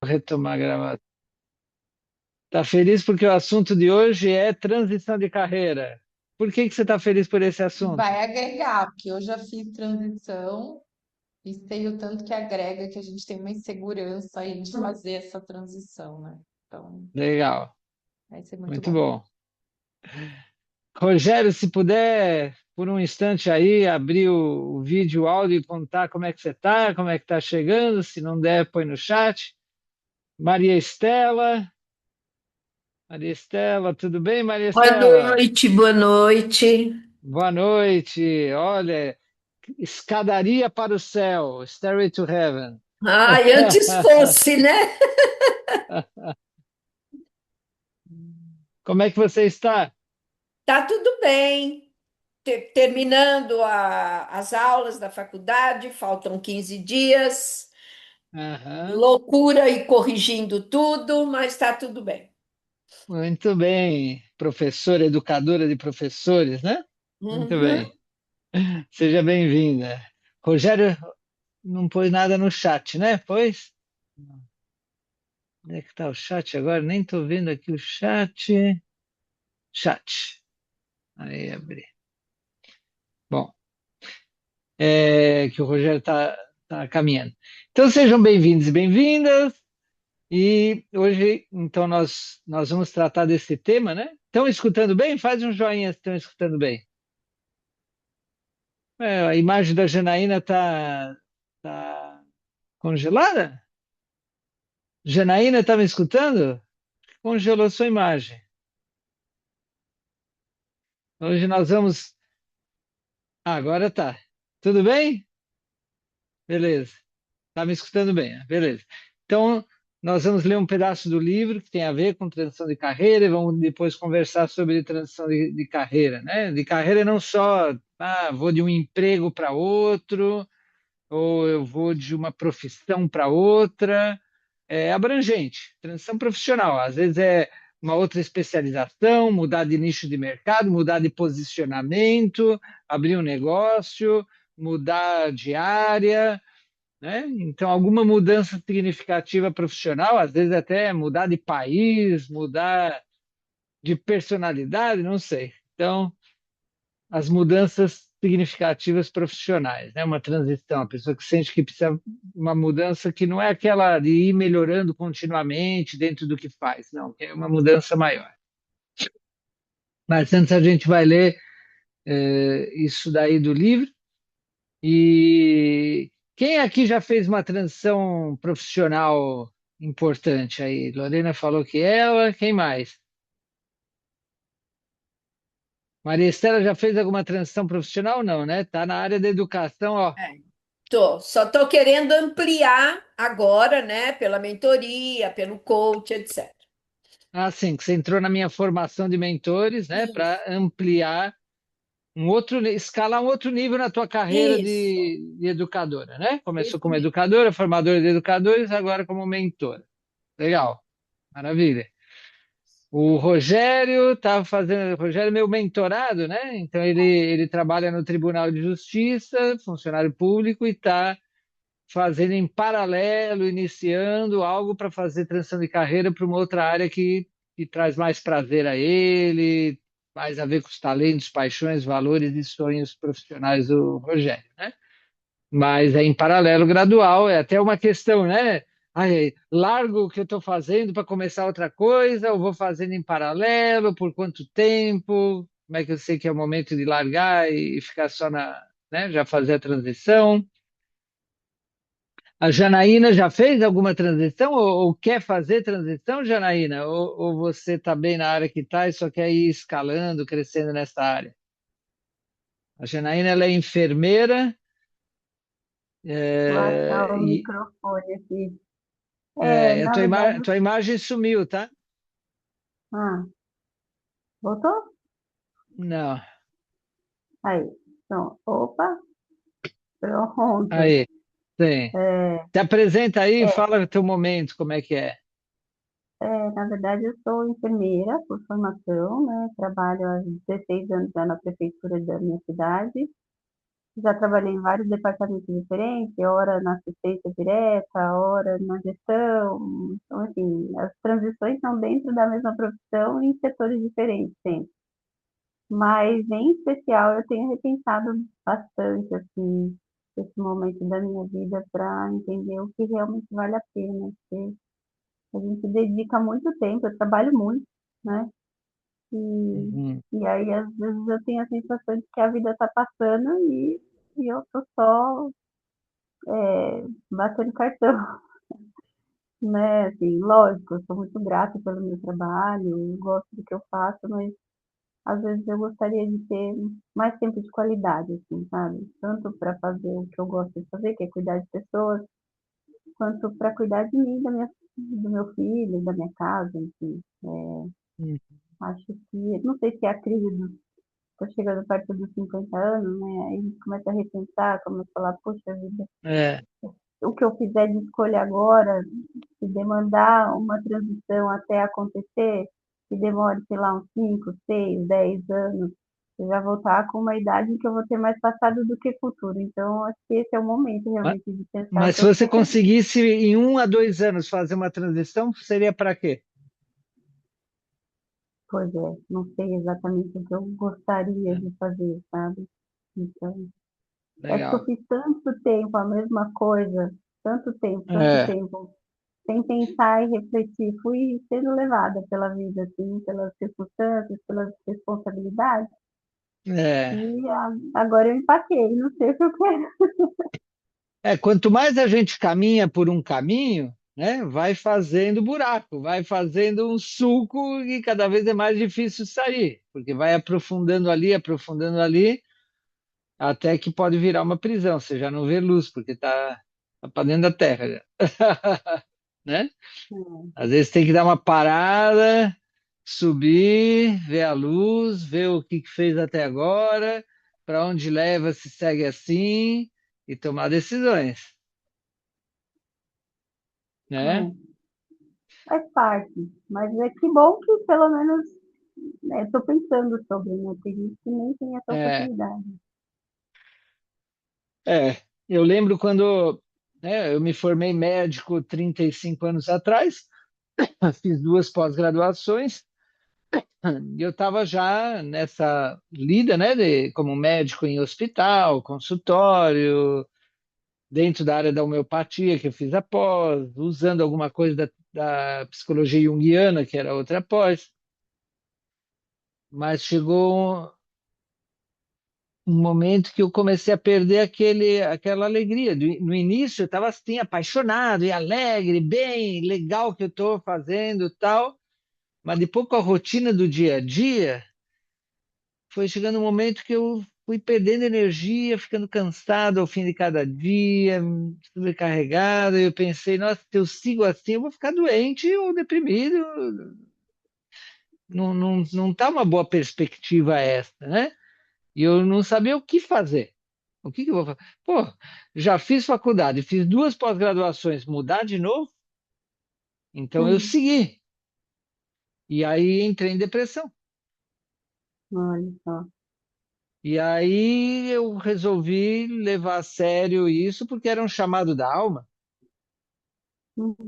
Vou retomar a gravação. Tá feliz porque o assunto de hoje é transição de carreira. Por que que você está feliz por esse assunto? Vai agregar, porque eu já fiz transição e sei o tanto que agrega, que a gente tem uma insegurança aí de fazer essa transição, né? Então, Legal, vai ser muito muito bom. bom. Rogério, se puder, por um instante aí, abrir o vídeo, o áudio e contar como é que você está, como é que está chegando. Se não der, põe no chat. Maria Estela. Maria Estela, tudo bem, Maria Boa Estela? noite, boa noite. Boa noite. Olha, escadaria para o céu, Stairway to Heaven. Ai, antes fosse, né? Como é que você está? Tá tudo bem. Terminando as aulas da faculdade, faltam 15 dias. Aham. Loucura e corrigindo tudo, mas tá tudo bem. Muito bem, professora, educadora de professores, né? Muito Uhum. bem. Seja bem-vinda. Rogério não pôs nada no chat, né? Pois? Onde é que está o chat agora? Nem estou vendo aqui o chat. Chat. Aí, abri. Bom, que o Rogério está caminhando. Então, sejam bem-vindos e bem-vindas. E hoje, então, nós vamos tratar desse tema, né? Estão escutando bem? Faz um joinha se estão escutando bem. A imagem da Janaína tá congelada? Janaína, está me escutando? Congelou sua imagem. Hoje nós vamos. Ah, agora tá. Tudo bem? Beleza. Tá me escutando bem, né? Beleza. Então, nós vamos ler um pedaço do livro que tem a ver com transição de carreira e vamos depois conversar sobre transição de carreira, né? De carreira não só, vou de um emprego para outro, ou eu vou de uma profissão para outra, é abrangente, transição profissional. Às vezes é uma outra especialização, mudar de nicho de mercado, mudar de posicionamento, abrir um negócio, mudar de área, né? Então, alguma mudança significativa profissional, às vezes até mudar de país, mudar de personalidade, não sei. Então, as mudanças significativas profissionais, né? Uma transição, a pessoa que sente que precisa de uma mudança que não é aquela de ir melhorando continuamente dentro do que faz, não, que é uma mudança maior. Mas antes a gente vai ler isso daí do livro. E quem aqui já fez uma transição profissional importante aí? Lorena falou que ela, quem mais? Maria Estela já fez alguma transição profissional? Não, né? Tá na área da educação, ó. Só tô querendo ampliar agora, né? Pela mentoria, pelo coach, etc. Ah, sim, que você entrou na minha formação de mentores, né? Isso, Para ampliar escalar um outro nível na tua carreira isso. de educadora, né? Começou Isso como mesmo. educadora, formadora de educadores, agora como mentora. Legal, maravilha. O Rogério estava fazendo, o Rogério é meu mentorado, né? Então ele trabalha no Tribunal de Justiça, funcionário público, e está fazendo em paralelo, iniciando algo para fazer transição de carreira para uma outra área que traz mais prazer a ele, mais a ver com os talentos, paixões, valores e sonhos profissionais do Rogério, né? Mas é em paralelo gradual, é até uma questão, né? Ai, largo o que eu estou fazendo para começar outra coisa, ou vou fazendo em paralelo, por quanto tempo? Como é que eu sei que é o momento de largar e ficar só né? Já fazer a transição? A Janaína já fez alguma transição ou quer fazer transição, Janaína? Ou você está bem na área que está e só quer ir escalando, crescendo nessa área? A Janaína ela é enfermeira, Vou achar é, o e microfone aqui. Na a verdade, tua imagem sumiu, tá? ah, voltou? Não. Aí, então, opa, pronto. Aí, sim. É, Se apresenta aí e é, fala o teu momento, como é que é. Na verdade, eu sou enfermeira por formação, né? Trabalho há 16 anos já na prefeitura da minha cidade Já trabalhei em vários departamentos diferentes, ora na assistência direta, ora na gestão. Então, assim, as transições são dentro da mesma profissão em setores diferentes sempre. Mas, em especial, eu tenho repensado bastante, assim, esse momento da minha vida para entender o que realmente vale a pena. Porque a gente dedica muito tempo, eu trabalho muito, né? E, Uhum. e aí, às vezes, eu tenho a sensação de que a vida está passando e eu tô só batendo cartão, né? Assim, lógico, eu sou muito grata pelo meu trabalho, eu gosto do que eu faço, mas às vezes eu gostaria de ter mais tempo de qualidade, assim, sabe? Tanto para fazer o que eu gosto de fazer, que é cuidar de pessoas, quanto para cuidar de mim, do meu filho, da minha casa, enfim. Uhum. Acho que, não sei se é a crise tô chegando perto dos 50 anos, né? Aí a gente começa a repensar, começa a falar, poxa vida, É, o que eu fizer de escolha agora, se demandar uma transição até acontecer, que demore, sei lá, uns 5, 6, 10 anos, eu já vou estar com uma idade em que eu vou ter mais passado do que futuro. Então, acho que esse é o momento ma- realmente de pensar o mas que se eu você quero. conseguisse em 1 a 2 anos fazer uma transição, seria para quê? Pois é, não sei exatamente o que eu gostaria É, de fazer, sabe? Então, acho que eu legal. fiz tanto tempo a mesma coisa, tanto É, tempo, sem pensar e refletir. Fui sendo levada pela vida, assim, pelas circunstâncias, pelas responsabilidades. é. Agora eu empaquei, não sei o que eu quero. Quanto mais a gente caminha por um caminho, né, vai fazendo buraco, vai fazendo um sulco e cada vez é mais difícil sair, porque vai aprofundando ali, até que pode virar uma prisão. Você já não vê luz, porque tá para dentro da terra, já. Né? Às vezes tem que dar uma parada, subir, ver a luz, ver o que fez até agora, para onde leva, se segue assim e tomar decisões, né? É, faz parte. Mas é que bom que pelo menos estou pensando sobre, né? Tem gente que nem tem essa É, oportunidade. eu lembro quando, né, eu me formei médico 35 anos atrás, fiz 2 pós-graduações e eu estava já nessa lida, né, como médico em hospital, consultório, dentro da área da homeopatia, que eu fiz a pós, usando alguma coisa da psicologia junguiana, que era outra pós, mas chegou um momento que eu comecei a perder aquela alegria. No início eu estava assim, apaixonado e alegre, bem, legal o que eu estou fazendo, tal, mas depois com a rotina do dia a dia, foi chegando um momento que eu fui perdendo energia, ficando cansado ao fim de cada dia, sobrecarregado, e eu pensei, nossa, se eu sigo assim, eu vou ficar doente ou deprimido, não tá uma boa perspectiva essa, né? E eu não sabia o que fazer. O que eu vou fazer? Pô, já fiz faculdade, fiz 2 pós-graduações, mudar de novo? Então eu Sim, segui. E aí entrei em depressão. olha só. E aí eu resolvi levar a sério isso porque era um chamado da alma,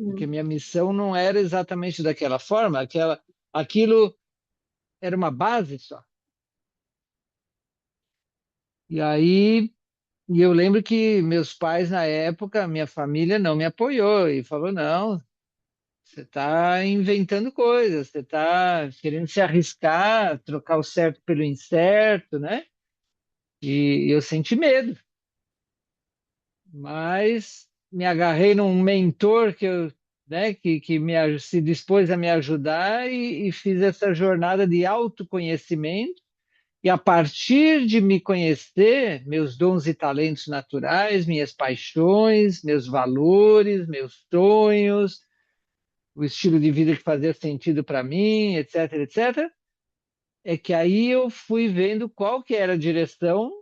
porque Uhum. minha missão não era exatamente daquela forma, aquilo era uma base só. E aí e eu lembro que meus pais na época, minha família não me apoiou e falou: não, você está inventando coisas, você está querendo se arriscar, trocar o certo pelo incerto, né? E eu senti medo, mas me agarrei num mentor né, se dispôs a me ajudar e fiz essa jornada de autoconhecimento. E a partir de me conhecer, meus dons e talentos naturais, minhas paixões, meus valores, meus sonhos, o estilo de vida que fazia sentido para mim, etc, etc, é que aí eu fui vendo qual que era a direção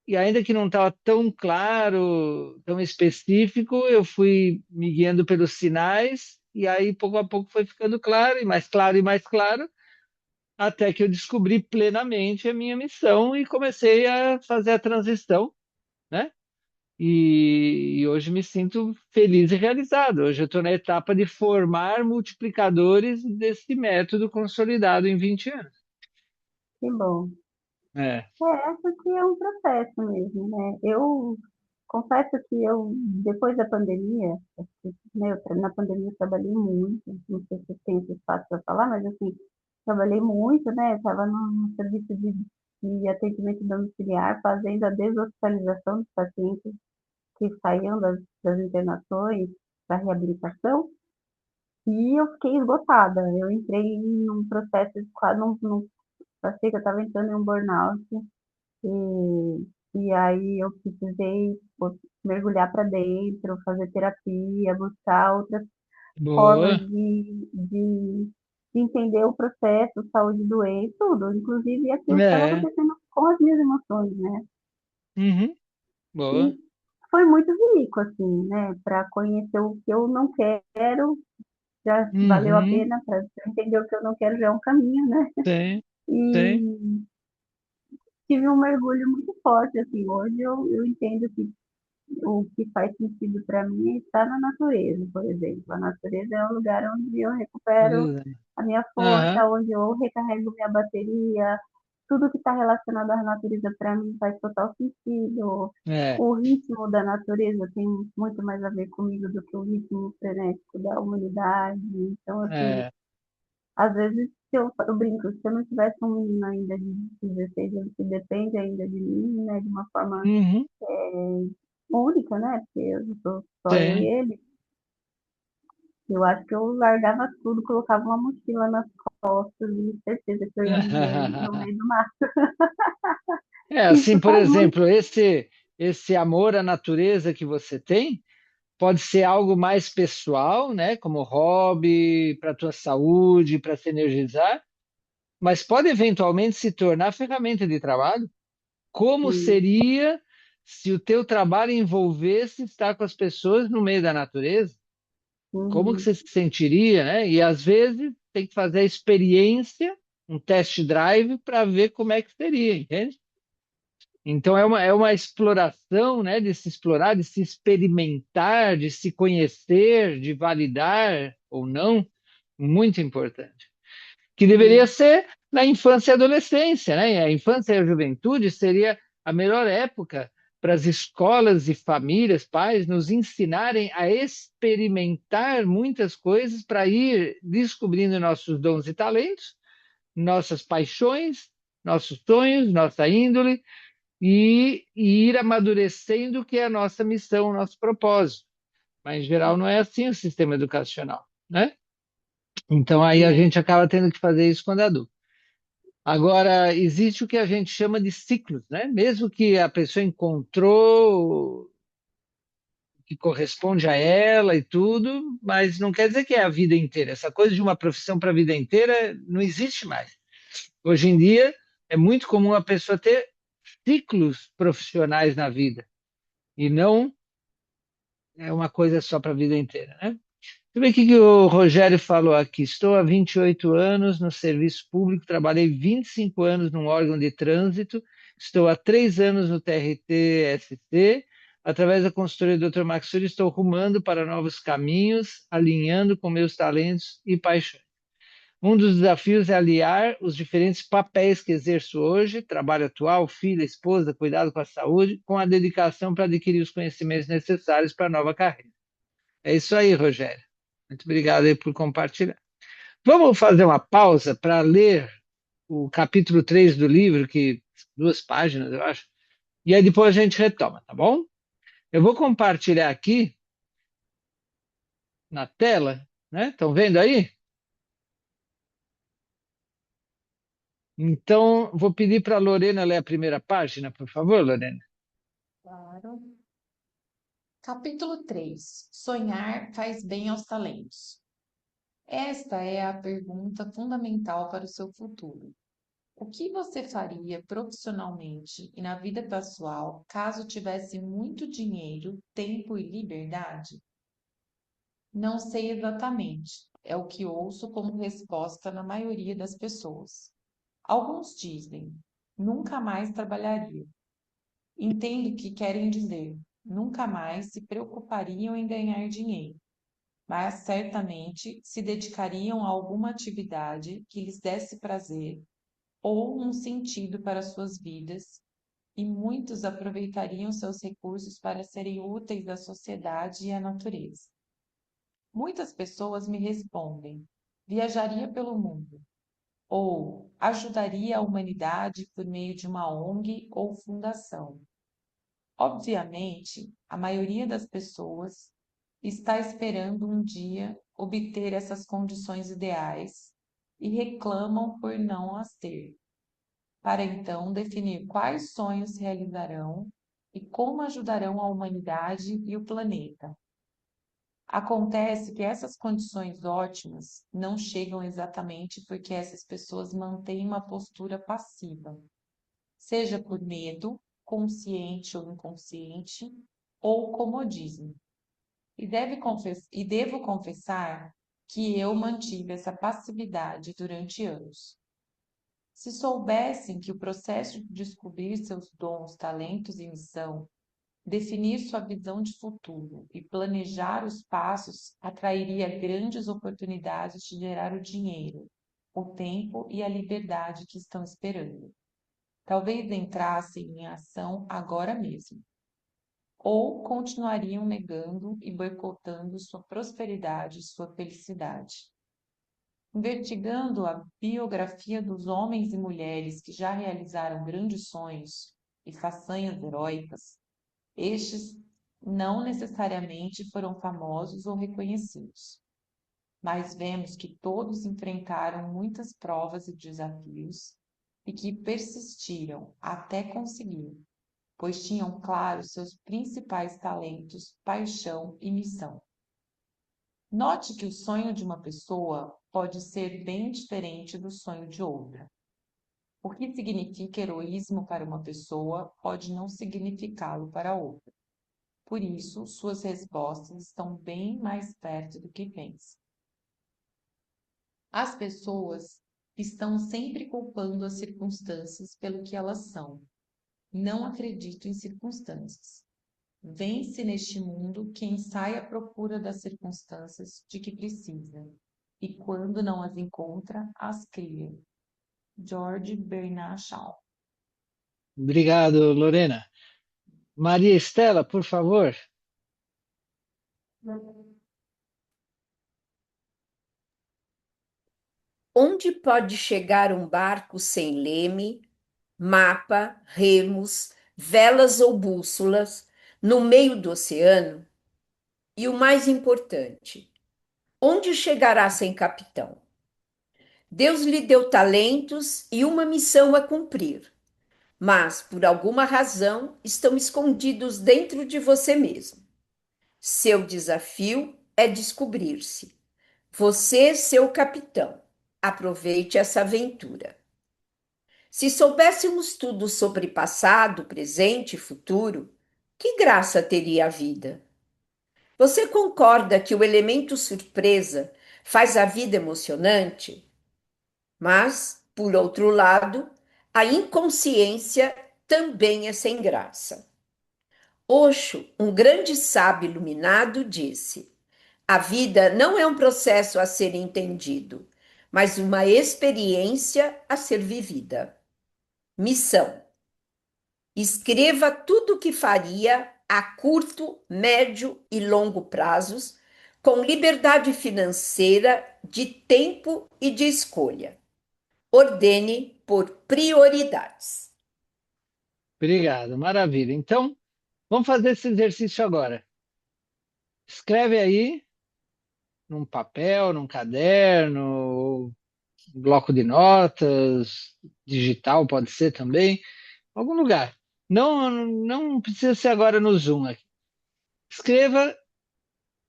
e ainda que não estava tão claro, tão específico, eu fui me guiando pelos sinais e aí pouco a pouco foi ficando claro e mais claro e mais claro, até que eu descobri plenamente a minha missão e comecei a fazer a transição. e hoje me sinto feliz e realizado. Hoje eu estou na etapa de formar multiplicadores desse método consolidado em 20 anos. Que bom. É. Acho que é um processo mesmo, né? Eu confesso que eu, depois da pandemia, acho que, né, na pandemia eu trabalhei muito, não sei se tem esse espaço para falar, mas assim, trabalhei muito, né? Estava no serviço de atendimento domiciliar, fazendo a deshospitalização dos pacientes que saíam das internações para reabilitação, e eu fiquei esgotada. Eu entrei num processo de quase, achei que eu estava entrando em um burnout, e aí eu precisei mergulhar para dentro, fazer terapia, buscar outras formas Boa. de entender o processo, saúde, doença, tudo, inclusive aquilo que estava É. acontecendo com as minhas emoções, né? Uhum. E Boa. foi muito rico, assim, né? Para conhecer o que eu não quero, já valeu a Uhum. pena, para entender o que eu não quero, já é um caminho, né? Tem, tem. E tive um mergulho muito forte, assim, hoje eu entendo que o que faz sentido para mim é estar na natureza, por exemplo. A natureza é um lugar onde eu recupero a minha Aham. força, onde eu recarrego minha bateria. Tudo que está relacionado à natureza para mim faz total sentido. É, O ritmo da natureza tem muito mais a ver comigo do que o ritmo frenético da humanidade. Então, assim, é. às vezes eu brinco, se eu não tivesse um menino ainda de 16 anos que depende ainda de mim, né, de uma forma Uhum. única, né? Porque eu sou só eu e Tem. ele. Eu acho que eu largava tudo, colocava uma mochila nas costas e certeza que eu ia viver no meio do mar. É, Isso assim, por faz muito. exemplo, esse amor à natureza que você tem pode ser algo mais pessoal, né, como hobby, para a tua saúde, para se energizar, mas pode eventualmente se tornar ferramenta de trabalho. Como Sim. seria se o teu trabalho envolvesse estar com as pessoas no meio da natureza? Como que Uhum. você se sentiria, né? E às vezes tem que fazer a experiência, um test drive para ver como é que seria, entende? Então é uma exploração, né? De se explorar, de se experimentar, de se conhecer, de validar ou não, muito importante. Que deveria Sim. ser na infância e adolescência, né? A infância e a juventude seria a melhor época para as escolas e famílias, pais, nos ensinarem a experimentar muitas coisas para ir descobrindo nossos dons e talentos, nossas paixões, nossos sonhos, nossa índole e ir amadurecendo o que é a nossa missão, o nosso propósito. Mas, em geral, não é assim o sistema educacional, né? Então, aí a Não. gente acaba tendo que fazer isso quando é adulto. Agora, existe o que a gente chama de ciclos, né? Mesmo que a pessoa encontrou o que corresponde a ela e tudo, mas não quer dizer que é a vida inteira. Essa coisa de uma profissão para a vida inteira não existe mais. Hoje em dia, é muito comum a pessoa ter ciclos profissionais na vida e não é uma coisa só para a vida inteira, né? Deixa eu ver o que o Rogério falou aqui. Estou há 28 anos no serviço público, trabalhei 25 anos num órgão de trânsito, estou há 3 anos no TRT-SC. Através da consultoria do Dr. Maxuri, estou rumando para novos caminhos, alinhando com meus talentos e paixões. Um dos desafios é aliar os diferentes papéis que exerço hoje, trabalho atual, filha, esposa, cuidado com a saúde, com a dedicação para adquirir os conhecimentos necessários para a nova carreira. É isso aí, Rogério. Muito obrigado aí por compartilhar. Vamos fazer uma pausa para ler o capítulo 3 do livro, que 2 páginas, eu acho, e aí depois a gente retoma, tá bom? Eu vou compartilhar aqui na tela, né? Estão vendo aí? Então, vou pedir para a Lorena ler a primeira página, por favor, Lorena. Claro. Capítulo 3. Sonhar faz bem aos talentos. Esta é a pergunta fundamental para o seu futuro. O que você faria profissionalmente e na vida pessoal caso tivesse muito dinheiro, tempo e liberdade? Não sei exatamente. É o que ouço como resposta na maioria das pessoas. Alguns dizem, nunca mais trabalharia. Entendo o que querem dizer. Nunca mais se preocupariam em ganhar dinheiro, mas certamente se dedicariam a alguma atividade que lhes desse prazer ou um sentido para suas vidas, e muitos aproveitariam seus recursos para serem úteis à sociedade e à natureza. Muitas pessoas me respondem: viajaria pelo mundo, ou ajudaria a humanidade por meio de uma ONG ou fundação. Obviamente, a maioria das pessoas está esperando um dia obter essas condições ideais e reclamam por não as ter, para então definir quais sonhos realizarão e como ajudarão a humanidade e o planeta. Acontece que essas condições ótimas não chegam exatamente porque essas pessoas mantêm uma postura passiva, seja por medo, consciente ou inconsciente, ou comodismo. E devo confessar que eu mantive essa passividade durante anos. Se soubessem que o processo de descobrir seus dons, talentos e missão, definir sua visão de futuro e planejar os passos atrairia grandes oportunidades de gerar o dinheiro, o tempo e a liberdade que estão esperando. Talvez entrassem em ação agora mesmo, ou continuariam negando e boicotando sua prosperidade e sua felicidade. Investigando a biografia dos homens e mulheres que já realizaram grandes sonhos e façanhas heróicas, estes não necessariamente foram famosos ou reconhecidos, mas vemos que todos enfrentaram muitas provas e desafios e que persistiram até conseguir, pois tinham claros seus principais talentos, paixão e missão. Note que o sonho de uma pessoa pode ser bem diferente do sonho de outra. O que significa heroísmo para uma pessoa pode não significá-lo para outra. Por isso, suas respostas estão bem mais perto do que pensa. As pessoas estão sempre culpando as circunstâncias pelo que elas são. Não acredito em circunstâncias. Vence neste mundo quem sai à procura das circunstâncias de que precisa, e quando não as encontra, as cria. George Bernard Shaw. Obrigado, Lorena. Maria Estela, por favor. Onde pode chegar um barco sem leme, mapa, remos, velas ou bússolas, no meio do oceano? E o mais importante, onde chegará sem capitão? Deus lhe deu talentos e uma missão a cumprir, mas por alguma razão estão escondidos dentro de você mesmo. Seu desafio é descobrir-se. Você, seu capitão. Aproveite essa aventura. Se soubéssemos tudo sobre passado, presente e futuro, que graça teria a vida? Você concorda que o elemento surpresa faz a vida emocionante? Mas, por outro lado, a inconsciência também é sem graça. Osho, um grande sábio iluminado, disse: a vida não é um processo a ser entendido, mas uma experiência a ser vivida. Missão: escreva tudo o que faria a curto, médio e longo prazos, com liberdade financeira, de tempo e de escolha. Ordene por prioridades. Obrigado, maravilha. Então, vamos fazer esse exercício agora. Escreve aí num papel, num caderno, um bloco de notas, digital pode ser também, algum lugar. Não precisa ser agora no Zoom aqui. Escreva,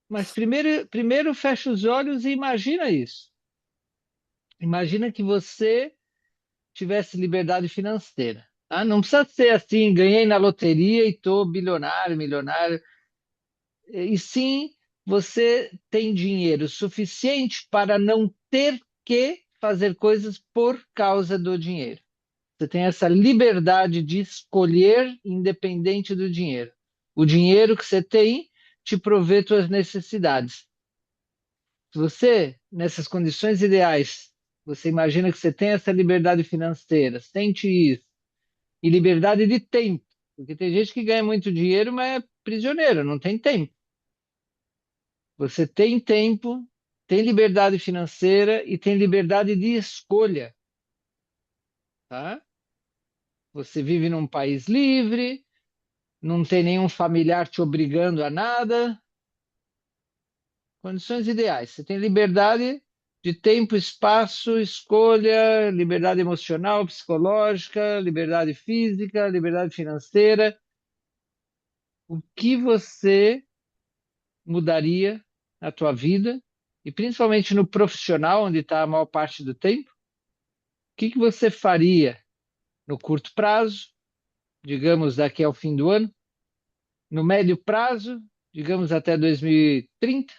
mas primeiro fecha os olhos e imagina isso. Imagina que você tivesse liberdade financeira. Tá? Não precisa ser assim, ganhei na loteria e estou bilionário, milionário. E sim, você tem dinheiro suficiente para não ter que fazer coisas por causa do dinheiro. Você tem essa liberdade de escolher independente do dinheiro. o dinheiro que você tem te prover suas necessidades. Se você, nessas condições ideais, você imagina que você tem essa liberdade financeira, sente isso, e liberdade de tempo, porque tem gente que ganha muito dinheiro, mas é prisioneiro, não tem tempo. Você tem tempo, tem liberdade financeira e tem liberdade de escolha, tá? Você vive num país livre, não tem nenhum familiar te obrigando a nada. Condições ideais. Você tem liberdade de tempo, espaço, escolha, liberdade emocional, psicológica, liberdade física, liberdade financeira. O que você mudaria na tua vida e principalmente no profissional, onde está a maior parte do tempo? O que você faria no curto prazo, digamos daqui ao fim do ano, no médio prazo, digamos até 2030,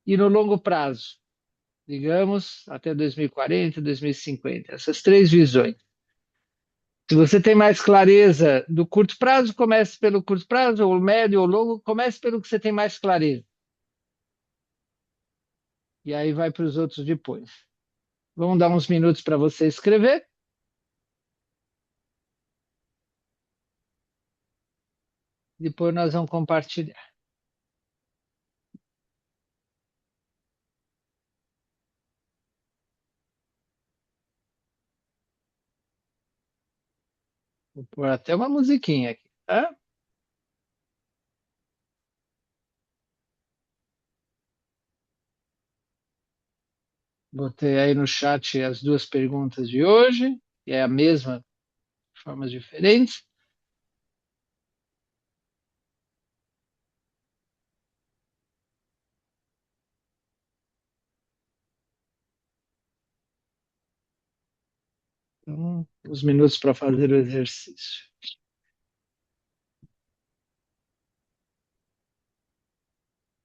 e no longo prazo, digamos até 2040, 2050? Essas três visões. Se você tem mais clareza do curto prazo, comece pelo curto prazo, ou médio ou longo, comece pelo que você tem mais clareza. E aí vai para os outros depois. Vamos dar uns minutos para você escrever. Depois nós vamos compartilhar. Vou pôr até uma musiquinha aqui, tá? Botei aí no chat as duas perguntas de hoje, que é a mesma, de formas diferentes. Então, uns minutos para fazer o exercício.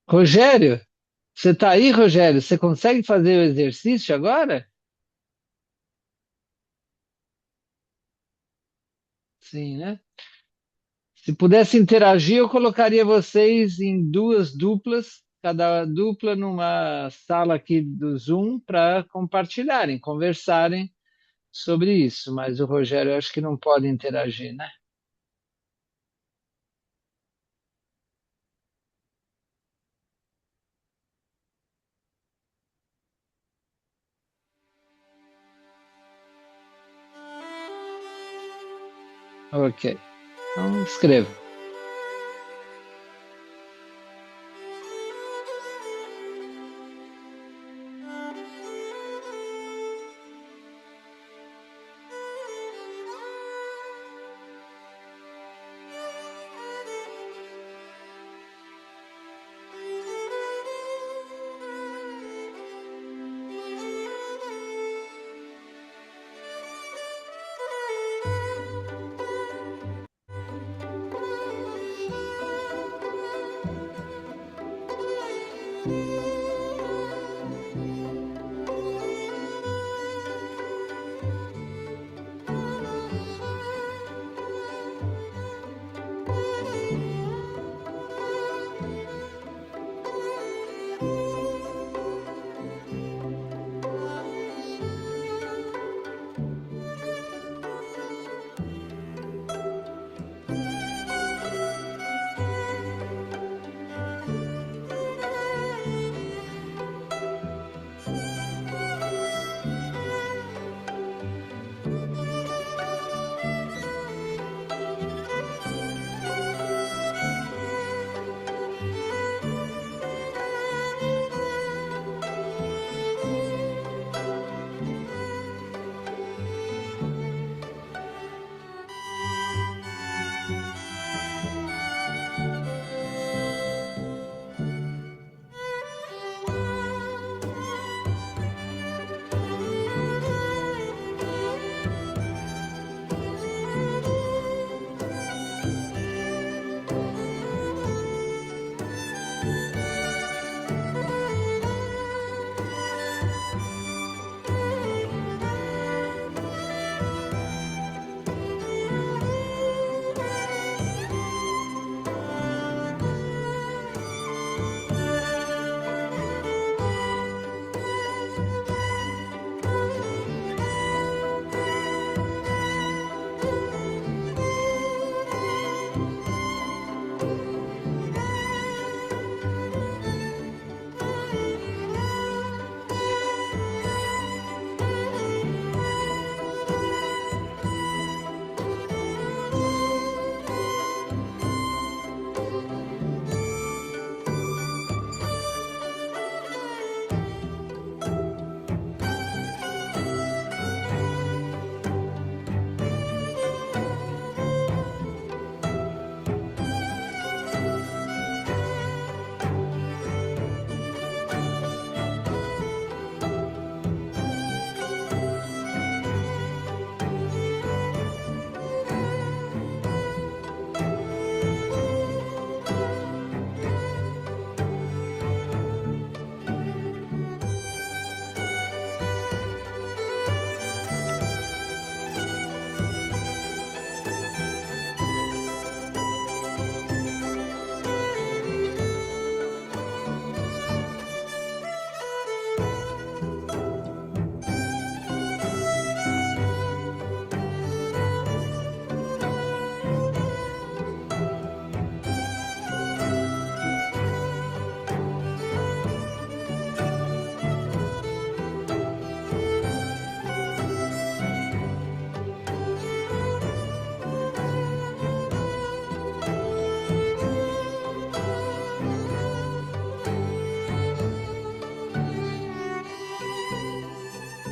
Rogério, você está aí, Rogério? Você consegue fazer o exercício agora? Sim, né? Se pudesse interagir, eu colocaria vocês em duas duplas, cada dupla numa sala aqui do Zoom para compartilharem, conversarem sobre isso. Mas o Rogério, eu acho que não pode interagir, né? Ok. Então, escreva.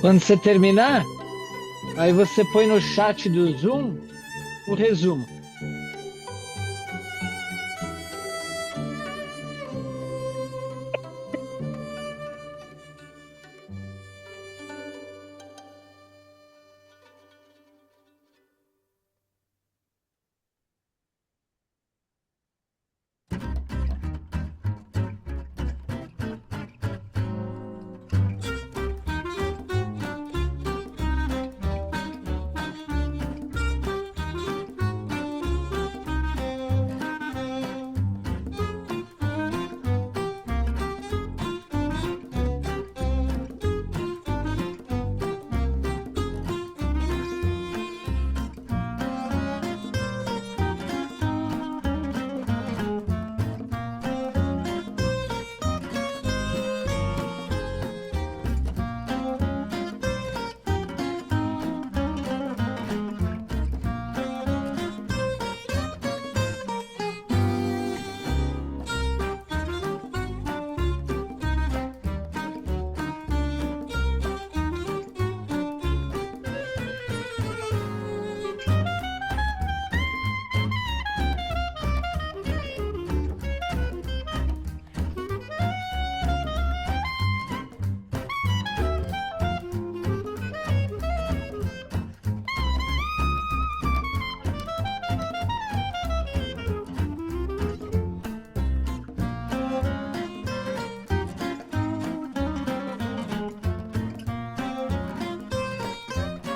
Quando você terminar, aí você põe no chat do Zoom o resumo.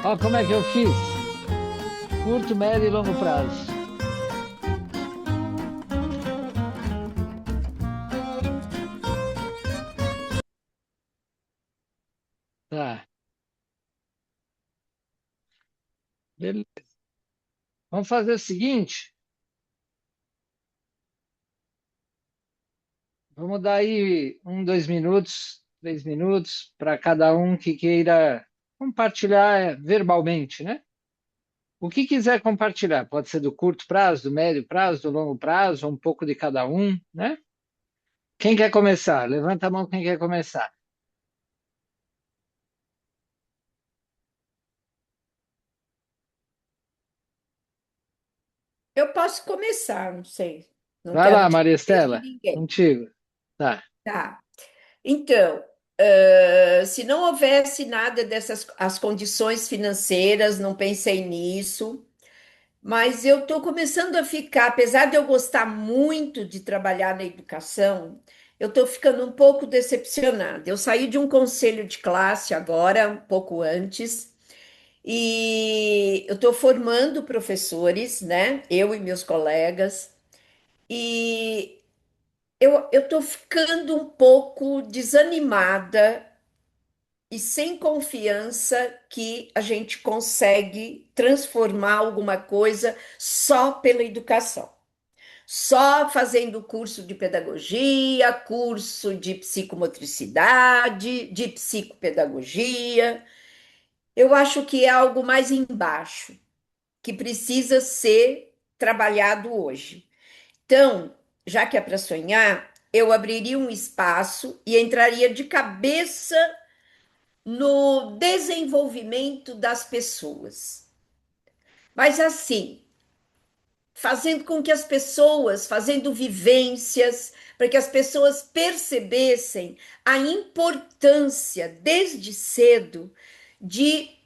Ó, como é que eu fiz? Curto, médio e longo prazo. Tá, beleza. Vamos fazer o seguinte: vamos dar aí 2 minutos, 3 minutos para cada um que queira compartilhar verbalmente, né? O que quiser compartilhar, pode ser do curto prazo, do médio prazo, do longo prazo, um pouco de cada um, né? Quem quer começar? Levanta a mão quem quer começar. Eu posso começar, não sei. Não Vai quero lá, tirar Maria a vez de Estela, ninguém. contigo. Tá. Tá. Então, se não houvesse nada dessas as condições financeiras, não pensei nisso, mas eu estou começando a ficar, apesar de eu gostar muito de trabalhar na educação, eu estou ficando um pouco decepcionada. Eu saí de um conselho de classe agora, um pouco antes, e eu estou formando professores, né? Eu e meus colegas, e eu estou ficando um pouco desanimada e sem confiança que a gente consegue transformar alguma coisa só pela educação. Só fazendo curso de pedagogia, curso de psicomotricidade, de psicopedagogia. Eu acho que é algo mais embaixo, que precisa ser trabalhado hoje. Então, já que é para sonhar, eu abriria um espaço e entraria de cabeça no desenvolvimento das pessoas. Mas assim, fazendo com que as pessoas, fazendo vivências, para que as pessoas percebessem a importância desde cedo de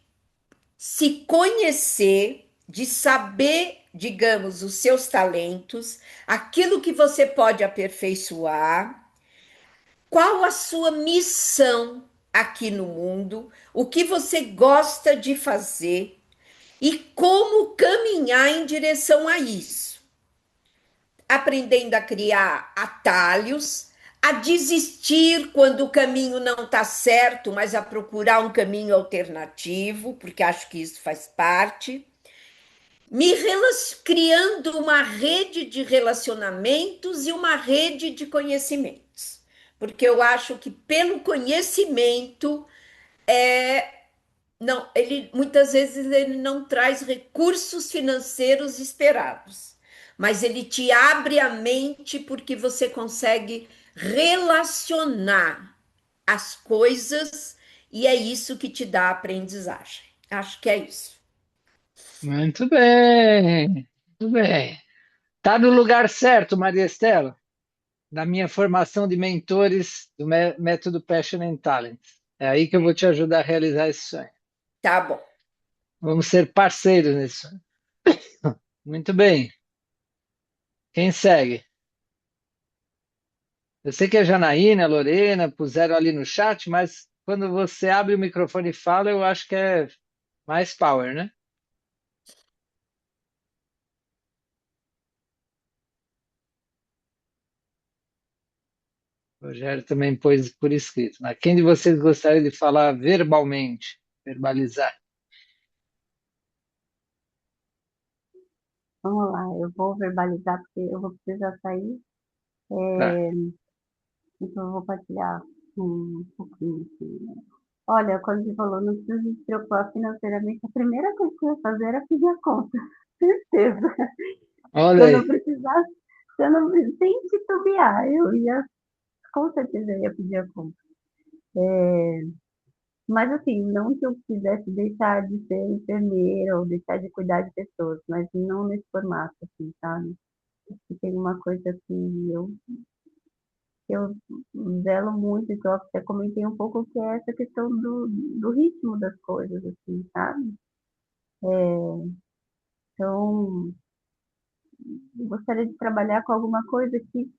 se conhecer, de saber, digamos, os seus talentos, aquilo que você pode aperfeiçoar, qual a sua missão aqui no mundo, o que você gosta de fazer e como caminhar em direção a isso. Aprendendo a criar atalhos, a desistir quando o caminho não está certo, mas a procurar um caminho alternativo, porque acho que isso faz parte. Criando uma rede de relacionamentos e uma rede de conhecimentos. Porque eu acho que pelo conhecimento não, ele muitas vezes ele não traz recursos financeiros esperados, mas ele te abre a mente porque você consegue relacionar as coisas e é isso que te dá a aprendizagem. Acho que é isso. Muito bem, muito bem. Tá no lugar certo, Maria Estela, na minha formação de mentores do método Passion and Talent. É aí que eu vou te ajudar a realizar esse sonho. Tá bom. Vamos ser parceiros nesse sonho. Muito bem. Quem segue? Eu sei que a Janaína, a Lorena puseram ali no chat, mas quando você abre o microfone e fala, eu acho que é mais power, né? O Rogério também pôs por escrito. Mas quem de vocês gostaria de falar verbalmente? Verbalizar? Vamos lá, eu vou verbalizar porque eu vou precisar sair. Tá. Então eu vou partilhar um pouquinho assim, né? Olha, quando você falou, não precisa se preocupar financeiramente, a primeira coisa que eu ia fazer era pedir a conta. Certeza. Se Olha eu não aí. precisasse, se eu não, sem titubear, eu ia, com certeza, eu ia pedir a conta. É, mas assim, não que eu quisesse deixar de ser enfermeira ou deixar de cuidar de pessoas, mas não nesse formato, assim, sabe? E tem uma coisa que eu zelo muito, e que eu até comentei um pouco, que é essa questão do ritmo das coisas, assim, sabe? Então, eu gostaria de trabalhar com alguma coisa sim,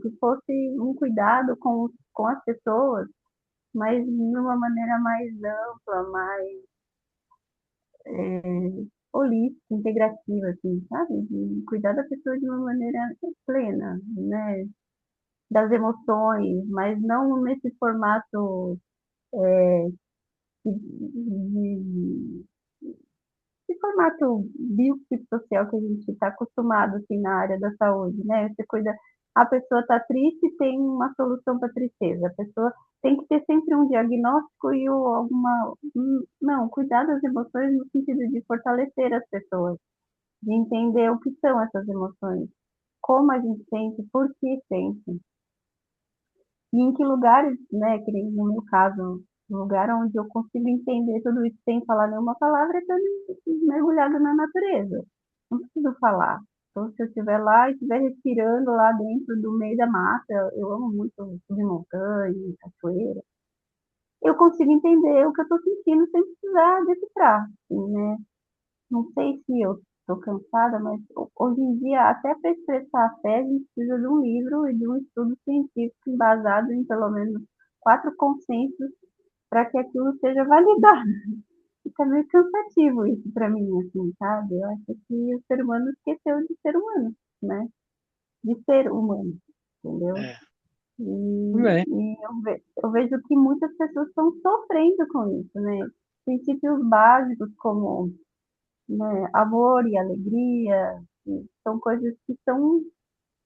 que fosse um cuidado com as pessoas, mas de uma maneira mais ampla, mais holística, integrativa, assim, sabe? De cuidar da pessoa de uma maneira plena, né? Das emoções, mas não nesse formato de esse formato biopsicossocial que a gente está acostumado assim na área da saúde, né? Você cuida, a pessoa está triste, tem uma solução para a tristeza. A pessoa tem que ter sempre um diagnóstico e alguma, não, cuidar das emoções no sentido de fortalecer as pessoas, de entender o que são essas emoções, como a gente sente, por que sente. E em que lugares, né, que nem no meu caso, um lugar onde eu consigo entender tudo isso sem falar nenhuma palavra, é estando mergulhada na natureza. Não preciso falar. Então, se eu estiver lá e estiver respirando lá dentro do meio da mata, eu amo muito subir montanha, cachoeira, eu consigo entender o que eu estou sentindo sem precisar decifrar, assim, né? Não sei se eu estou cansada, mas hoje em dia, até para expressar a fé, a gente precisa de um livro e de um estudo científico embasado em pelo menos 4 consensos para que aquilo seja validado. Fica meio cansativo isso para mim, assim, sabe? Eu acho que o ser humano esqueceu de ser humano, né? De ser humano, entendeu? É. E, Tudo bem. eu vejo que muitas pessoas estão sofrendo com isso, né? Princípios básicos como, né, amor e alegria, são coisas que são,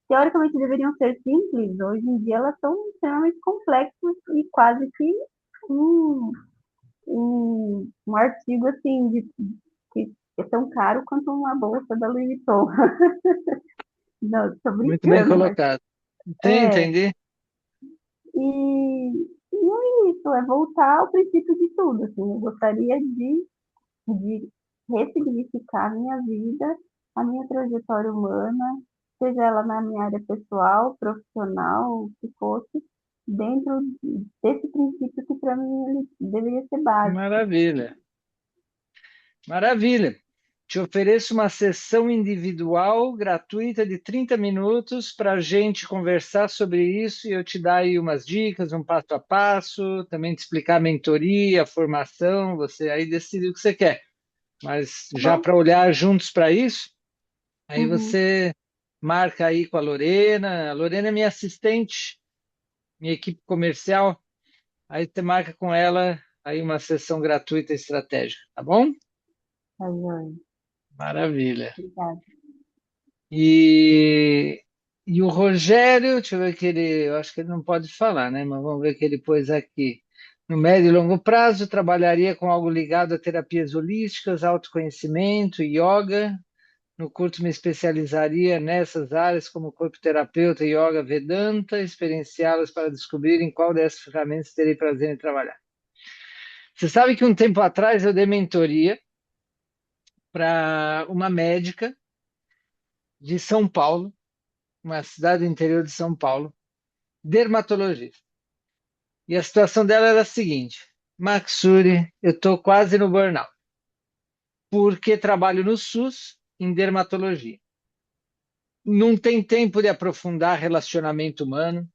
teoricamente deveriam ser simples, hoje em dia elas são extremamente complexas e quase que um, um artigo assim, que é tão caro quanto uma bolsa da Louis Vuitton. Não, estou Muito bem brincando, mas colocado. é. Entendi. E é isso, é voltar ao princípio de tudo. Assim, eu gostaria de ressignificar a minha vida, a minha trajetória humana, seja ela na minha área pessoal, profissional, o que fosse, dentro desse princípio que para mim ele deveria ser básico. Maravilha. Maravilha. Te ofereço uma sessão individual gratuita de 30 minutos para a gente conversar sobre isso e eu te dar aí umas dicas, um passo a passo, também te explicar a mentoria, a formação, você aí decide o que você quer. Mas Tá já bom? para olhar juntos para isso, aí Uhum, você marca aí com a Lorena. A Lorena é minha assistente, minha equipe comercial. Aí você marca com ela aí uma sessão gratuita estratégica, tá bom? tá joia. Maravilha. Obrigada. E, e o Rogério, deixa eu ver que ele, eu acho que ele não pode falar, né? Mas vamos ver o que ele pôs aqui. No médio e longo prazo, trabalharia com algo ligado a terapias holísticas, autoconhecimento, yoga. No curto, me especializaria nessas áreas como corpo terapeuta, yoga, Vedanta, experienciá-las para descobrir em qual dessas ferramentas terei prazer em trabalhar. Você sabe que um tempo atrás eu dei mentoria para uma médica de São Paulo, uma cidade do interior de São Paulo, dermatologista. E a situação dela era a seguinte: Maxuri, eu estou quase no burnout, porque trabalho no SUS em dermatologia. Não tem tempo de aprofundar relacionamento humano,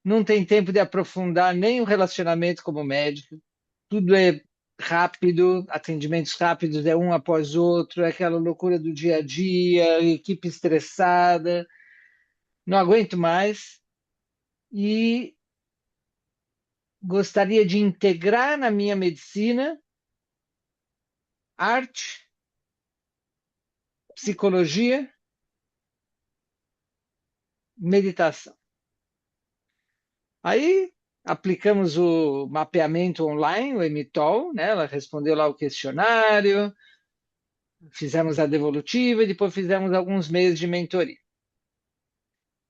não tem tempo de aprofundar nem o relacionamento como médico. Tudo é rápido, atendimentos rápidos, é um após outro, é aquela loucura do dia a dia, equipe estressada, não aguento mais e gostaria de integrar na minha medicina arte, psicologia, meditação. Aí aplicamos o mapeamento online, o MTOL, né? Ela respondeu lá o questionário, fizemos a devolutiva e depois fizemos alguns meses de mentoria.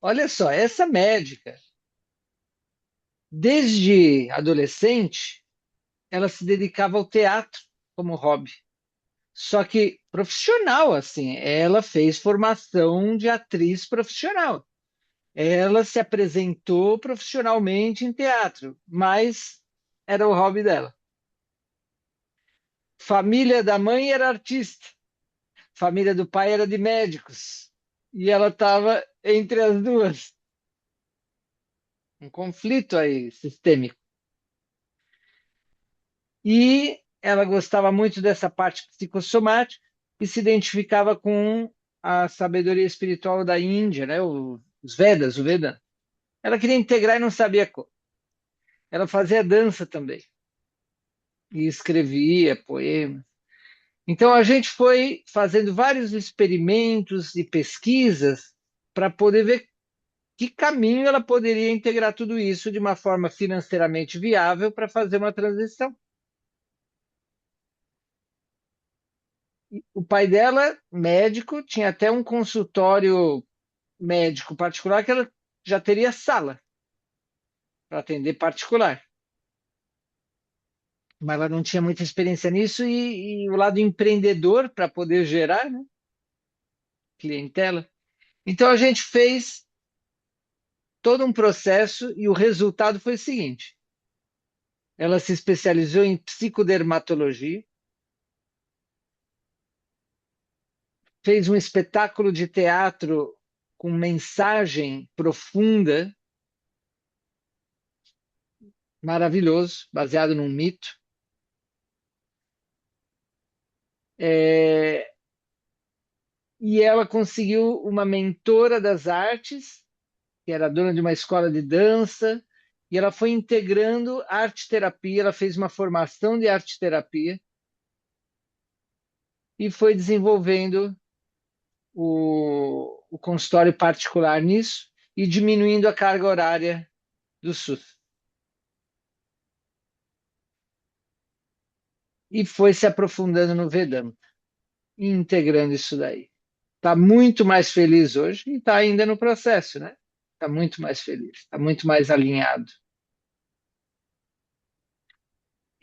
Olha só, essa médica, desde adolescente, ela se dedicava ao teatro como hobby. Só que profissional, assim, ela fez formação de atriz profissional. Ela se apresentou profissionalmente em teatro, mas era o hobby dela. Família da mãe era artista, família do pai era de médicos. E ela estava entre as duas. Um conflito aí sistêmico. E ela gostava muito dessa parte psicossomática e se identificava com a sabedoria espiritual da Índia, né? Os Vedas, o Veda. Ela queria integrar e não sabia como. Ela fazia dança também e escrevia poemas. Então a gente foi fazendo vários experimentos e pesquisas para poder ver que caminho ela poderia integrar tudo isso de uma forma financeiramente viável para fazer uma transição. O pai dela, médico, tinha até um consultório médico particular que ela já teria sala para atender particular. Mas ela não tinha muita experiência nisso e o lado empreendedor para poder gerar, né, clientela. Então a gente fez todo um processo e o resultado foi o seguinte: ela se especializou em psicodermatologia, fez um espetáculo de teatro com mensagem profunda, maravilhoso, baseado num mito. É, e ela conseguiu uma mentora das artes, que era dona de uma escola de dança, e ela foi integrando arte-terapia, ela fez uma formação de arte-terapia e foi desenvolvendo o consultório particular nisso e diminuindo a carga horária do SUS. E foi se aprofundando no Vedanta, e integrando isso daí. Está muito mais feliz hoje e está ainda no processo, né? Está muito mais feliz, está muito mais alinhado.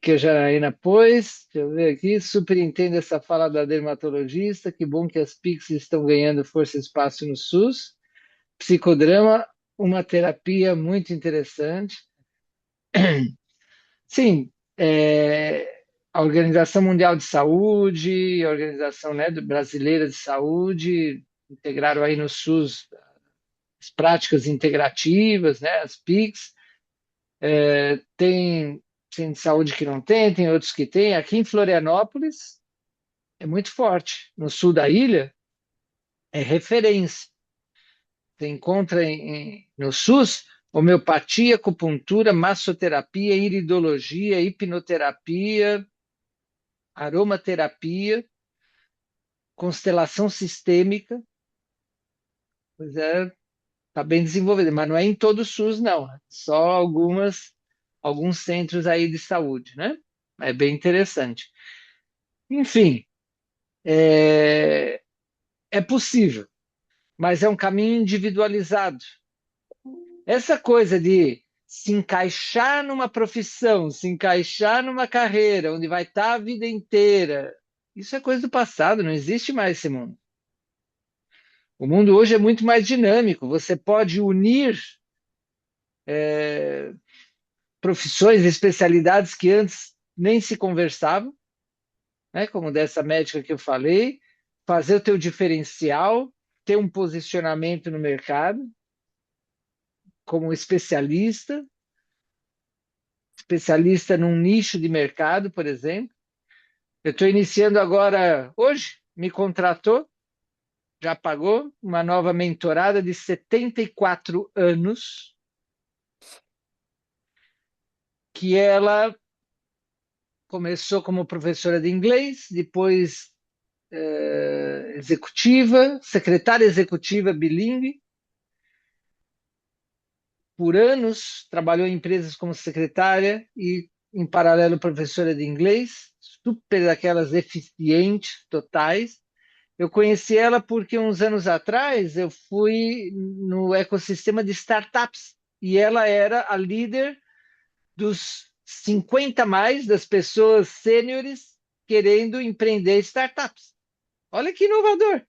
Que a Janaína pôs, deixa eu ver aqui, super entendo essa fala da dermatologista, que bom que as PICs estão ganhando força e espaço no SUS. Psicodrama, uma terapia muito interessante. Sim, a Organização Mundial de Saúde, a Organização, né, Brasileira de Saúde, integraram aí no SUS as práticas integrativas, né, as PICs. Tem centro de saúde que não tem outros que tem. Aqui em Florianópolis é muito forte. No sul da ilha é referência. Você encontra no SUS homeopatia, acupuntura, massoterapia, iridologia, hipnoterapia, aromaterapia, constelação sistêmica. Pois é, está bem desenvolvida, mas não é em todo o SUS, não. É só alguns centros aí de saúde, né? É bem interessante. Enfim, é possível, mas é um caminho individualizado. Essa coisa de se encaixar numa profissão, se encaixar numa carreira, onde vai estar a vida inteira. Isso é coisa do passado, não existe mais esse mundo. O mundo hoje é muito mais dinâmico. Você pode unir profissões, especialidades que antes nem se conversavam, né? Como dessa médica que eu falei, fazer o teu diferencial, ter um posicionamento no mercado como especialista num nicho de mercado, por exemplo. Eu estou iniciando agora, hoje, me contratou, já pagou uma nova mentorada de 74 anos, que ela começou como professora de inglês, depois executiva, secretária executiva bilíngue, por anos trabalhou em empresas como secretária e, em paralelo, professora de inglês, super daquelas eficientes, totais. Eu conheci ela porque uns anos atrás eu fui no ecossistema de startups e ela era a líder dos 50 mais das pessoas sêniores querendo empreender startups. Olha que inovador.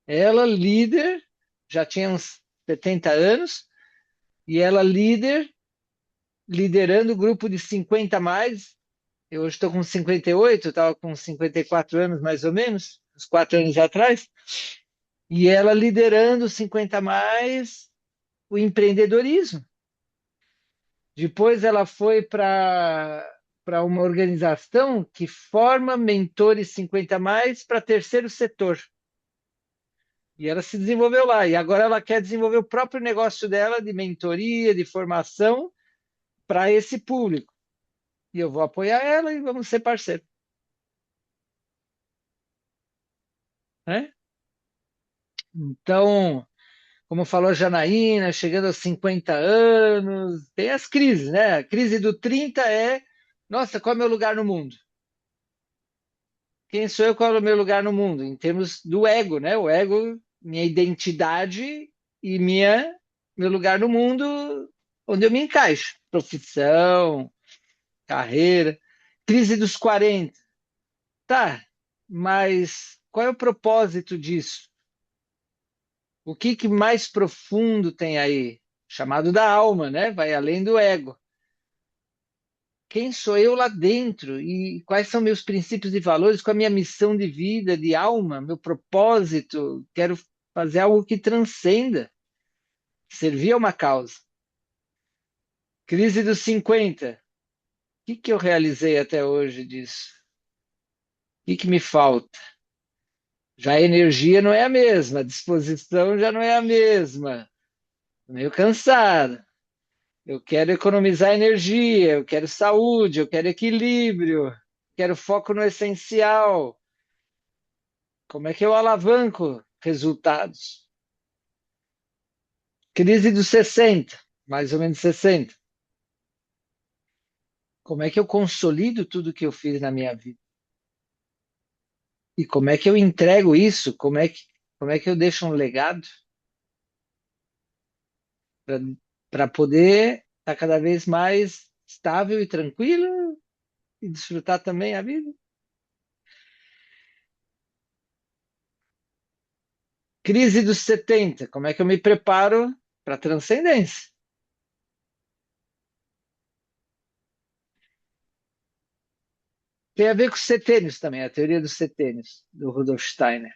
Ela líder, já tinha uns 70 anos, e ela líder, liderando o grupo de 50 mais. Eu hoje estou com 58, estava com 54 anos mais ou menos, uns 4 anos atrás. E ela liderando 50 mais o empreendedorismo. Depois ela foi para uma organização que forma mentores 50 mais para terceiro setor. E ela se desenvolveu lá. E agora ela quer desenvolver o próprio negócio dela de mentoria, de formação para esse público. E eu vou apoiar ela e vamos ser parceiros. Né? Então, como falou a Janaína, chegando aos 50 anos, tem as crises, né? A crise do 30 é, nossa, qual é o meu lugar no mundo? Quem sou eu, qual é o meu lugar no mundo? Em termos do ego, né? O ego, minha identidade e meu lugar no mundo, onde eu me encaixo. Profissão, carreira. Crise dos 40. Tá, mas qual é o propósito disso? O que mais profundo tem aí? Chamado da alma, né? Vai além do ego. Quem sou eu lá dentro e quais são meus princípios e valores, qual é a minha missão de vida, de alma, meu propósito? Quero fazer algo que transcenda, servir a uma causa. Crise dos 50. O que eu realizei até hoje disso? O que me falta? Já a energia não é a mesma, a disposição já não é a mesma. Tô meio cansado. Eu quero economizar energia, eu quero saúde, eu quero equilíbrio, quero foco no essencial. Como é que eu alavanco resultados? Crise dos 60, mais ou menos 60. Como é que eu consolido tudo que eu fiz na minha vida? E como é que eu entrego isso? Como é que eu deixo um legado para poder estar cada vez mais estável e tranquilo e desfrutar também a vida? Crise dos 70. Como é que eu me preparo para a transcendência? Tem a ver com os setênios também, a teoria dos setênios, do Rudolf Steiner.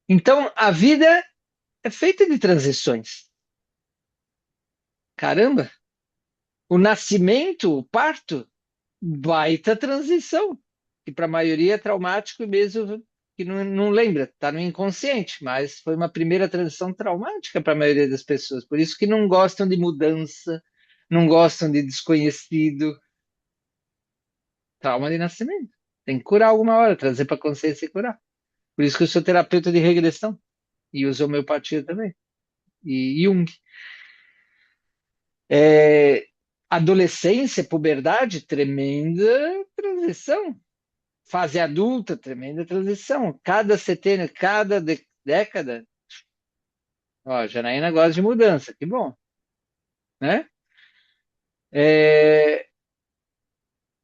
Então, a vida é feita de transições. Caramba! O nascimento, o parto, baita transição, que para a maioria é traumático e mesmo que não lembra, está no inconsciente, mas foi uma primeira transição traumática para a maioria das pessoas. Por isso que não gostam de mudança, não gostam de desconhecido. Trauma de nascimento. Tem que curar alguma hora, trazer para a consciência e curar. Por isso que eu sou terapeuta de regressão e uso homeopatia também. E Jung. É, adolescência, puberdade, tremenda transição. Fase adulta, tremenda transição. Cada setênio, cada década. Ó, a Janaína gosta de mudança, que bom. né? É,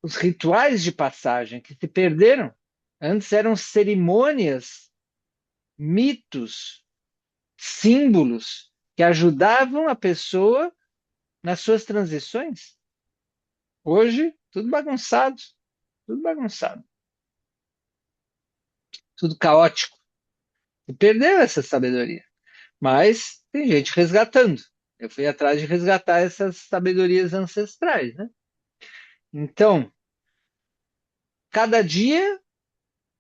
os rituais de passagem que se perderam. Antes eram cerimônias, mitos, símbolos que ajudavam a pessoa nas suas transições. Hoje, tudo bagunçado, tudo caótico. E perdeu essa sabedoria. Mas tem gente resgatando. Eu fui atrás de resgatar essas sabedorias ancestrais, né? Então, cada dia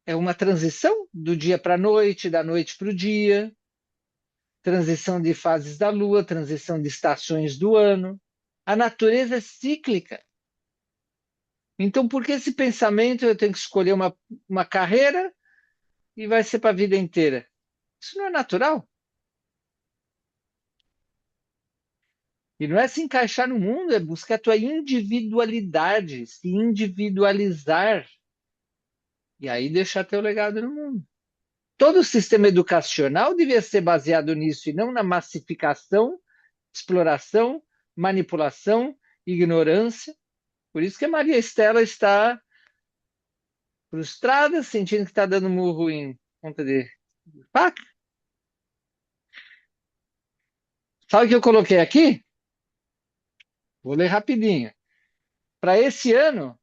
é uma transição do dia para a noite, da noite para o dia, transição de fases da lua, transição de estações do ano. A natureza é cíclica. Então, por que esse pensamento eu tenho que escolher uma carreira e vai ser para a vida inteira? Isso não é natural. E não é se encaixar no mundo, é buscar a tua individualidade, se individualizar e aí deixar teu legado no mundo. Todo o sistema educacional devia ser baseado nisso e não na massificação, exploração, manipulação, ignorância. Por isso que a Maria Estela está frustrada, sentindo que está dando murro em ponta de faca. Sabe o que eu coloquei aqui? Vou ler rapidinho. Para esse ano,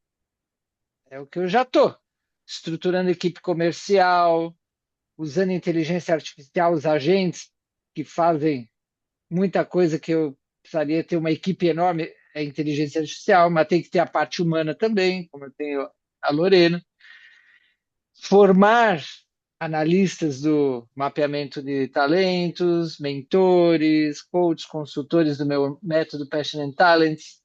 é o que eu já estou. Estruturando equipe comercial, usando inteligência artificial, os agentes que fazem muita coisa que eu precisaria ter uma equipe enorme, é inteligência artificial, mas tem que ter a parte humana também, como eu tenho a Lorena. Formar analistas do mapeamento de talentos, mentores, coaches, consultores do meu método Passion and Talents,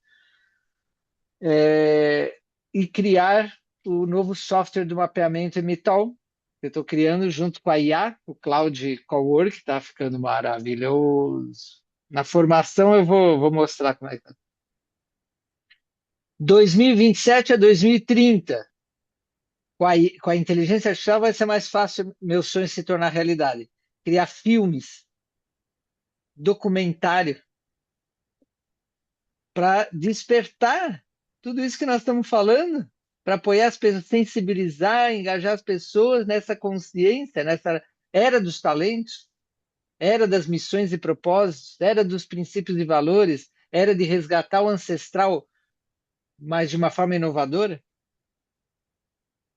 e criar o novo software do mapeamento Emitol, que eu estou criando junto com a IA, o Cloud Cowork, que está ficando maravilhoso. Na formação eu vou mostrar como é que está. 2027 a 2030, com a inteligência artificial vai ser mais fácil meu sonho se tornar realidade. Criar filmes, documentário, para despertar tudo isso que nós estamos falando, para apoiar as pessoas, sensibilizar, engajar as pessoas nessa consciência, nessa era dos talentos, era das missões e propósitos, era dos princípios e valores, era de resgatar o ancestral, mas de uma forma inovadora.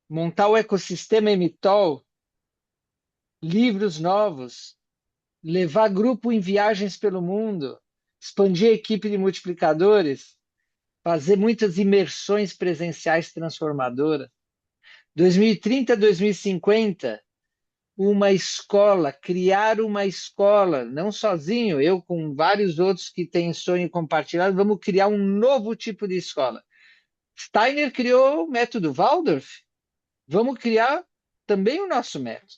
Montar o ecossistema Emitol, livros novos, levar grupo em viagens pelo mundo, expandir a equipe de multiplicadores, fazer muitas imersões presenciais transformadoras. 2030, 2050, uma escola, criar uma escola, não sozinho, eu com vários outros que têm sonho compartilhado, vamos criar um novo tipo de escola. Steiner criou o método Waldorf, vamos criar também o nosso método.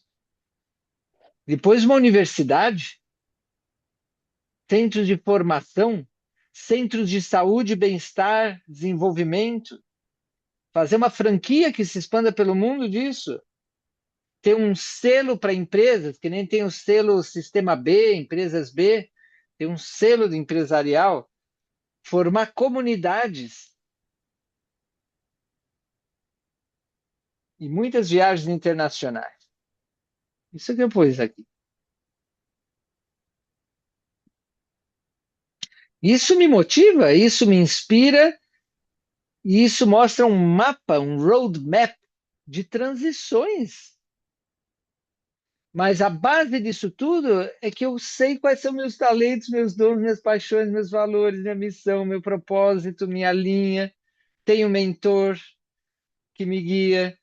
Depois uma universidade, centros de formação, centros de saúde, bem-estar, desenvolvimento, fazer uma franquia que se expanda pelo mundo disso, ter um selo para empresas, que nem tem o selo Sistema B, Empresas B, ter um selo de empresarial, formar comunidades e muitas viagens internacionais. Isso que eu pus aqui. Isso me motiva, isso me inspira, e isso mostra um mapa, um roadmap de transições. Mas a base disso tudo é que eu sei quais são meus talentos, meus dons, minhas paixões, meus valores, minha missão, meu propósito, minha linha. Tenho um mentor que me guia.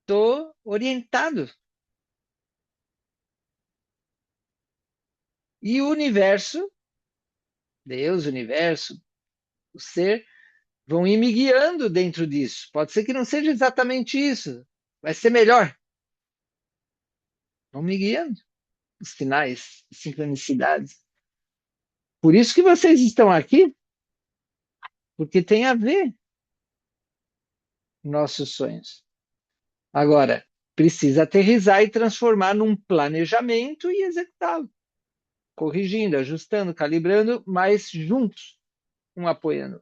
Estou orientado. E o universo, Deus, o universo, o ser, vão ir me guiando dentro disso. Pode ser que não seja exatamente isso, vai ser melhor. Vão me guiando, os sinais, as sincronicidades. Por isso que vocês estão aqui, porque tem a ver com nossos sonhos. Agora, precisa aterrissar e transformar num planejamento e executá-lo. corrigindo, ajustando, calibrando, mas juntos, um apoiando.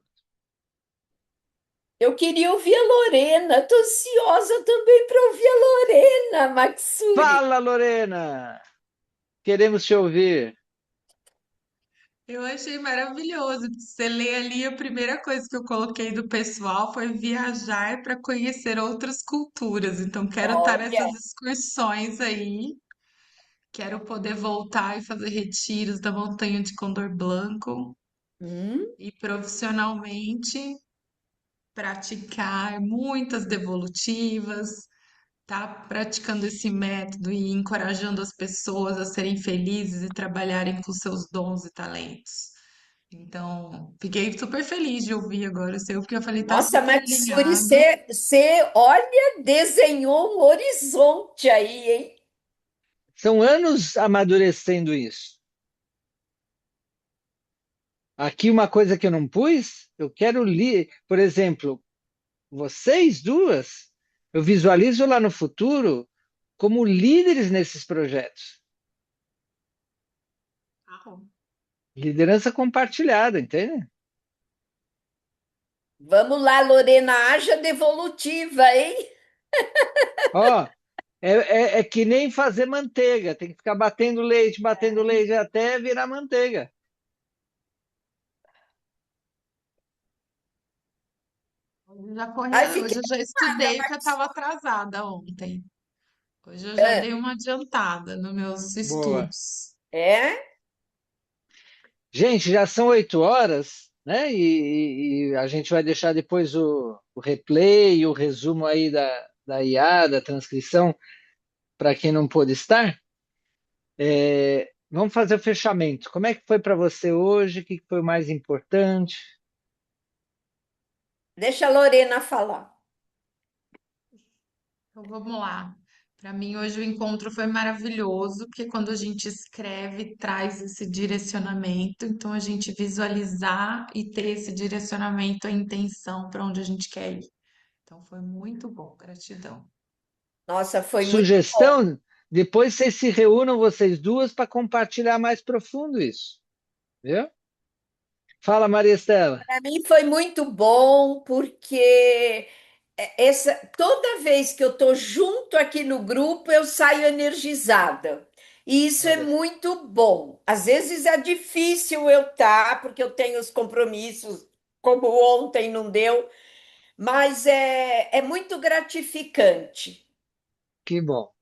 Eu queria ouvir a Lorena, estou ansiosa também para ouvir a Lorena, Maxuri. Fala, Lorena! Queremos te ouvir. Eu achei maravilhoso. Você lê ali, a primeira coisa que eu coloquei do pessoal foi viajar para conhecer outras culturas. Então, quero estar Olha, nessas excursões aí. Quero poder voltar e fazer retiros da Montanha de Condor Blanco hum, e profissionalmente praticar muitas devolutivas, tá praticando esse método e encorajando as pessoas a serem felizes e trabalharem com seus dons e talentos. Então, fiquei super feliz de ouvir agora o seu, porque eu falei, tá nossa, super Maxuri, alinhado. olha, desenhou um horizonte aí, hein? São anos amadurecendo isso. Aqui uma coisa que eu não pus, eu quero ler, por exemplo, vocês duas, eu visualizo lá no futuro como líderes nesses projetos. Ah, Liderança compartilhada, entende? Vamos lá, Lorena, haja devolutiva, hein? Ó, é que nem fazer manteiga, tem que ficar batendo leite até virar manteiga. Ai, hoje fiquei eu já animada, estudei porque eu estava Maxuri. atrasada ontem. Hoje eu já Ah, dei uma adiantada nos meus Boa. estudos. é? Gente, já são 8 horas, né? E a gente vai deixar depois o replay, o resumo aí da IA, da transcrição, para quem não pôde estar. Vamos fazer o fechamento. Como é que foi para você hoje? O que foi o mais importante? Deixa a Lorena falar. Então vamos lá. Para mim, hoje o encontro foi maravilhoso, porque quando a gente escreve, traz esse direcionamento. Então, a gente visualizar e ter esse direcionamento, a intenção para onde a gente quer ir. Então, foi muito bom. Gratidão. Nossa, foi muito bom. Sugestão: depois vocês se reúnam, vocês duas, para compartilhar mais profundo isso. Viu? Fala, Maria Estela. Para mim foi muito bom, porque toda vez que eu estou junto aqui no grupo, eu saio energizada. E isso é Olha, muito bom. Às vezes é difícil eu estar, porque eu tenho os compromissos, como ontem não deu, mas é muito gratificante. que bom.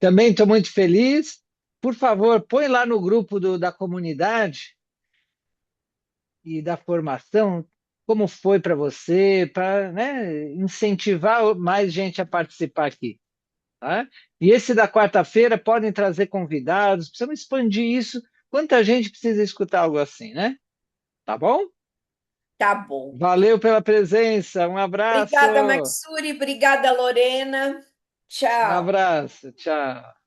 Também estou muito feliz. Por favor, põe lá no grupo da comunidade e da formação como foi para você, para, né, incentivar mais gente a participar aqui. Tá? E esse da quarta-feira podem trazer convidados, precisamos expandir isso. Quanta gente precisa escutar algo assim, né? Tá bom? Tá bom. Valeu pela presença, um abraço, Obrigada, Maxuri. Obrigada, Lorena. um Tchau. abraço, tchau.